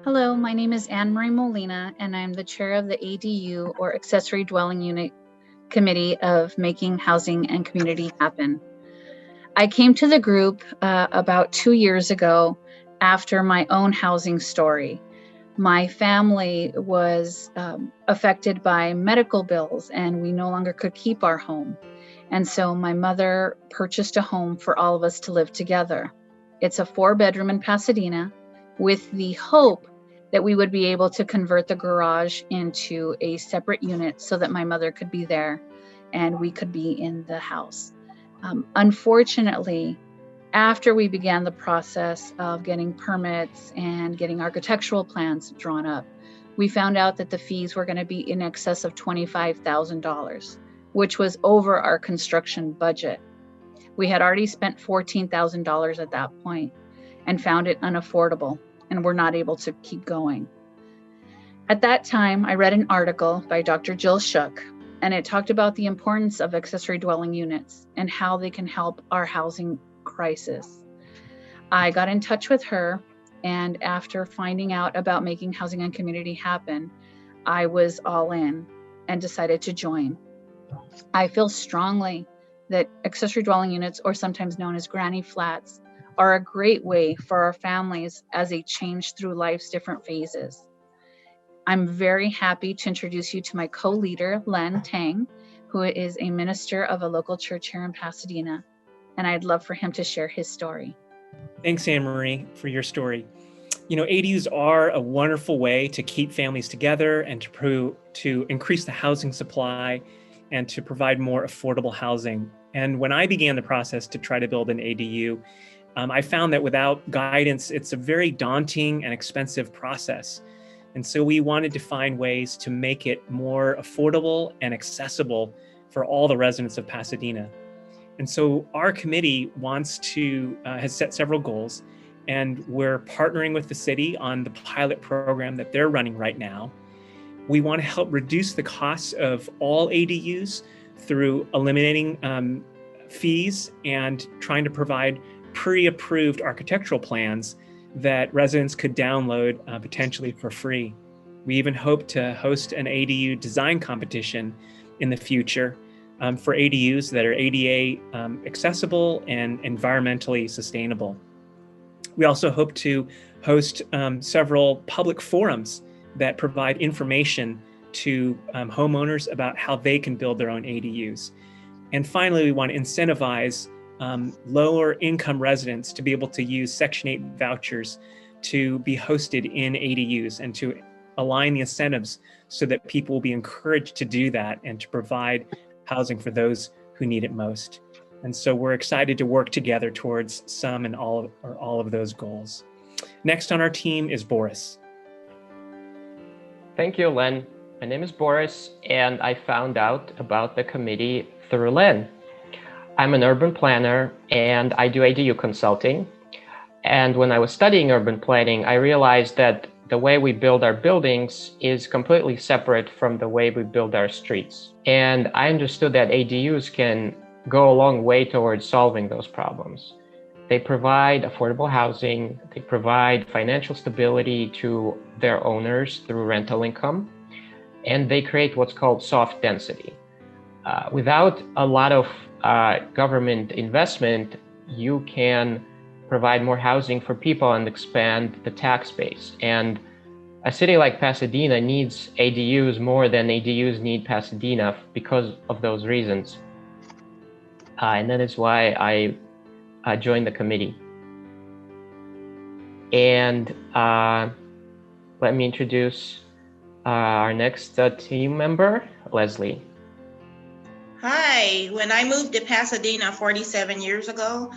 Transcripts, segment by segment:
Hello, my name is Anne Marie Molina, and I'm the chair of the ADU, or Accessory Dwelling Unit Committee of Making Housing and Community Happen. I came to the group about 2 years ago after my own housing story. My family was affected by medical bills, and we no longer could keep our home. And so my mother purchased a home for all of us to live together. It's a 4-bedroom in Pasadena, with the hope that we would be able to convert the garage into a separate unit so that my mother could be there and we could be in the house. Unfortunately, after we began the process of getting permits and getting architectural plans drawn up, we found out that the fees were going to be in excess of $25,000, which was over our construction budget. We had already spent $14,000 at that point and found it unaffordable, and were not able to keep going. At that time, I read an article by Dr. Jill Shook, and it talked about the importance of accessory dwelling units and how they can help our housing crisis. I got in touch with her, and after finding out about Making Housing and Community Happen, I was all in and decided to join. I feel strongly that accessory dwelling units, or sometimes known as granny flats, are a great way for our families as they change through life's different phases. I'm very happy to introduce you to my co-leader, Len Tang, who is a minister of a local church here in Pasadena, and I'd love for him to share his story. Thanks, Anne Marie, for your story. ADUs are a wonderful way to keep families together and to increase the housing supply and to provide more affordable housing. And when I began the process to try to build an ADU, I found that without guidance, it's a very daunting and expensive process. And so we wanted to find ways to make it more affordable and accessible for all the residents of Pasadena. And so our committee has set several goals, and we're partnering with the city on the pilot program that they're running right now. We want to help reduce the costs of all ADUs through eliminating fees and trying to provide pre-approved architectural plans that residents could download potentially for free. We even hope to host an ADU design competition in the future for ADUs that are ADA accessible and environmentally sustainable. We also hope to host several public forums that provide information to homeowners about how they can build their own ADUs. And finally, we want to incentivize lower income residents to be able to use Section 8 vouchers to be hosted in ADUs and to align the incentives so that people will be encouraged to do that and to provide housing for those who need it most. And so we're excited to work together towards some and all of those goals. Next on our team is Boris. Thank you, Len. My name is Boris, and I found out about the committee through Len. I'm an urban planner, and I do ADU consulting. And when I was studying urban planning, I realized that the way we build our buildings is completely separate from the way we build our streets. And I understood that ADUs can go a long way towards solving those problems. They provide affordable housing, they provide financial stability to their owners through rental income, and they create what's called soft density. Without a lot of government investment, you can provide more housing for people and expand the tax base. And a city like Pasadena needs ADUs more than ADUs need Pasadena because of those reasons. And that is why I joined the committee. And let me introduce our next team member, Leslie. Hi, when I moved to Pasadena 47 years ago,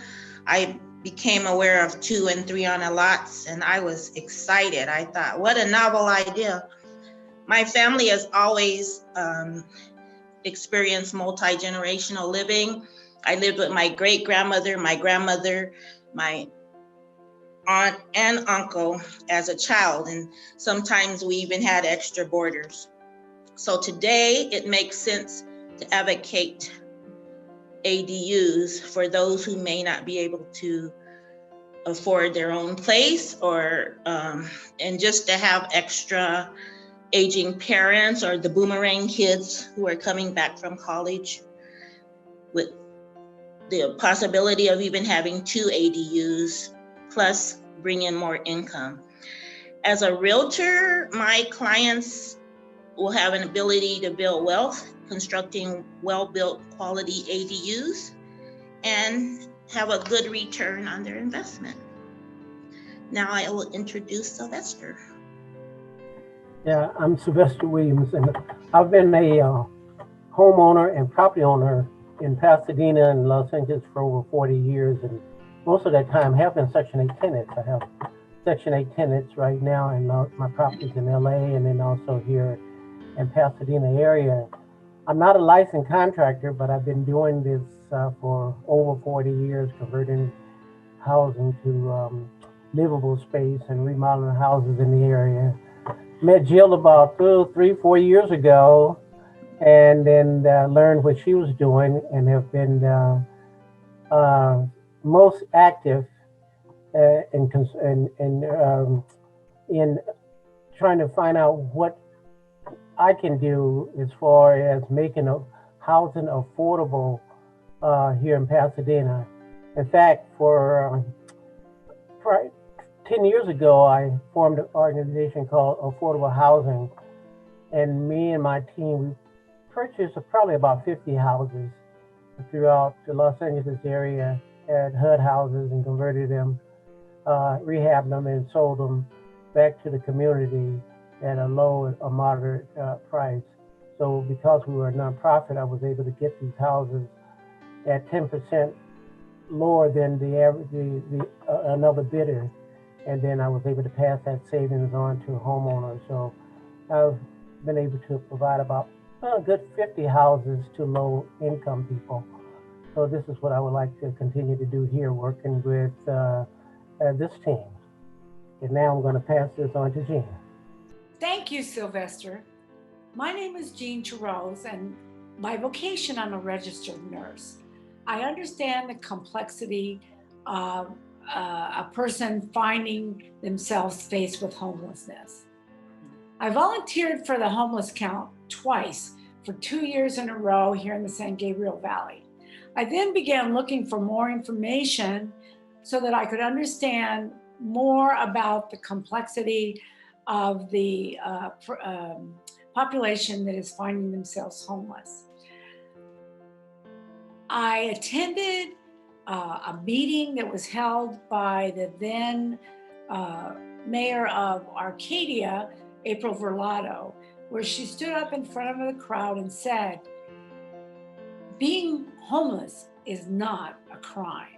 I became aware of 2 and 3 on a lots, and I was excited. I thought, what a novel idea. My family has always experienced multi-generational living. I lived with my great-grandmother, my grandmother, my aunt and uncle as a child, and sometimes we even had extra boarders. So today it makes sense to advocate ADUs for those who may not be able to afford their own place, or and just to have extra aging parents or the boomerang kids who are coming back from college, with the possibility of even having 2 ADUs, plus bring in more income. As a realtor, my clients will have an ability to build wealth, constructing well-built quality ADUs, and have a good return on their investment. Now I will introduce Sylvester. Yeah, I'm Sylvester Williams, and I've been a homeowner and property owner in Pasadena and Los Angeles for over 40 years, and most of that time have been Section 8 tenants. I have Section 8 tenants right now, and my properties in LA, and then also here in Pasadena area. I'm not a licensed contractor, but I've been doing this for over 40 years, converting housing to livable space and remodeling houses in the area. Met Jill about 3-4 years ago, and then learned what she was doing, and have been most active in trying to find out what I can do as far as making housing affordable here in Pasadena. In fact, for 10 years ago, I formed an organization called Affordable Housing, and me and my team, we purchased probably about 50 houses throughout the Los Angeles area at HUD houses, and converted them, rehabbed them, and sold them back to the community at a low or moderate price. So because we were a nonprofit, I was able to get these houses at 10% lower than the average, another bidder. And then I was able to pass that savings on to homeowners. So I've been able to provide about a good 50 houses to low income people. So this is what I would like to continue to do here, working with this team. And now I'm going to pass this on to Jean. Thank you, Sylvester. My name is Jean Charose, and by vocation, I'm a registered nurse. I understand the complexity of a person finding themselves faced with homelessness. I volunteered for the homeless count twice for 2 years in a row here in the San Gabriel Valley. I then began looking for more information so that I could understand more about the complexity of the population that is finding themselves homeless. I attended a meeting that was held by the then mayor of Arcadia, April Verlado, where she stood up in front of the crowd and said, being homeless is not a crime.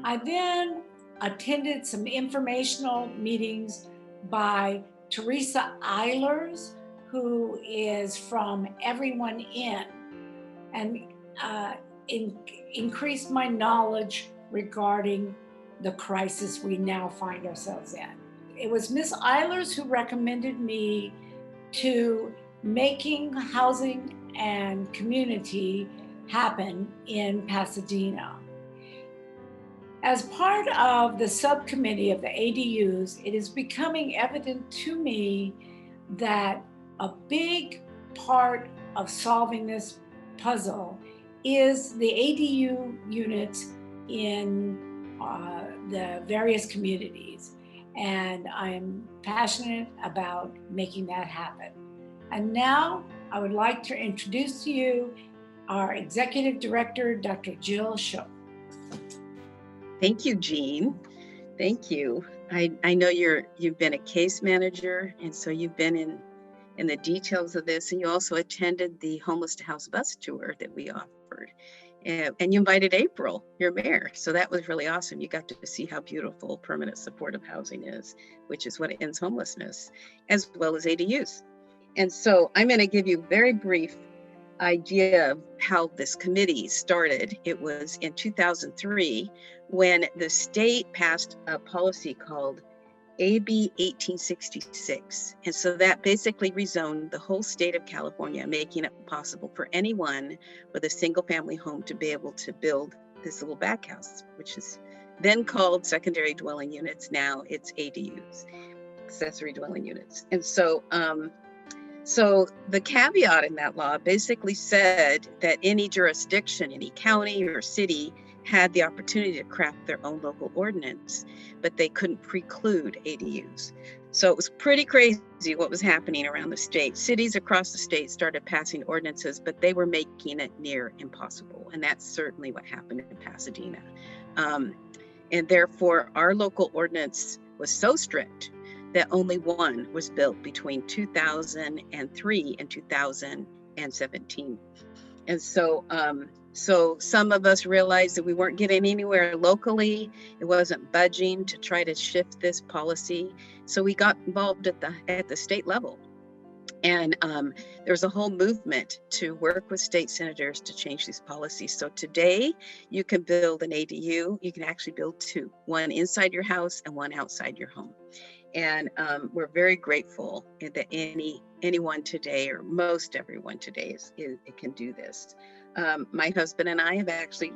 I then attended some informational meetings by Teresa Eilers, who is from Everyone In, and increased my knowledge regarding the crisis we now find ourselves in. It was Miss Eilers who recommended me to making housing and community happen in Pasadena. As part of the subcommittee of the ADUs, it is becoming evident to me that a big part of solving this puzzle is the ADU units in the various communities. And I'm passionate about making that happen. And now I would like to introduce to you our Executive Director, Dr. Jill Shook. Thank you, Jean. Thank you. I know you've been a case manager, and so you've been in the details of this, and you also attended the Homeless to House bus tour that we offered. And you invited April, your mayor. So that was really awesome. You got to see how beautiful permanent supportive housing is, which is what ends homelessness, as well as ADUs. And so I'm going to give you a very brief idea of how this committee started. It was in 2003 when the state passed a policy called AB 1866. And so that basically rezoned the whole state of California, making it possible for anyone with a single family home to be able to build this little back house, which is then called secondary dwelling units. Now it's ADUs, accessory dwelling units. And so, so the caveat in that law basically said that any jurisdiction, any county or city had the opportunity to craft their own local ordinance, but they couldn't preclude ADUs. So it was pretty crazy what was happening around the state. Cities across the state started passing ordinances, but they were making it near impossible. And that's certainly what happened in Pasadena. And therefore, our local ordinance was so strict that only one was built between 2003 and 2017. And so, so some of us realized that we weren't getting anywhere locally. It wasn't budging to try to shift this policy. So we got involved at the state level. And there's a whole movement to work with state senators to change these policies. So today you can build an ADU. You can actually build two, one inside your house and one outside your home. And we're very grateful that anyone today, or most everyone today, can do this. My husband and I have actually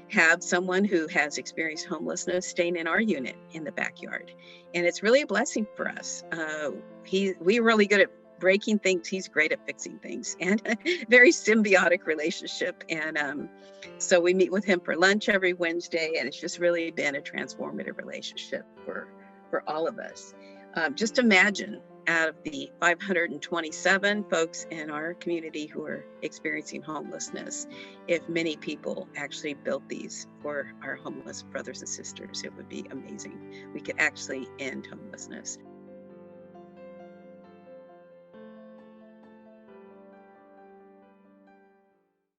have someone who has experienced homelessness staying in our unit in the backyard. And it's really a blessing for us. We're really good at breaking things. He's great at fixing things, and a very symbiotic relationship. And so we meet with him for lunch every Wednesday, and it's just really been a transformative relationship for all of us. Just imagine, out of the 527 folks in our community who are experiencing homelessness, if many people actually built these for our homeless brothers and sisters, it would be amazing. We could actually end homelessness.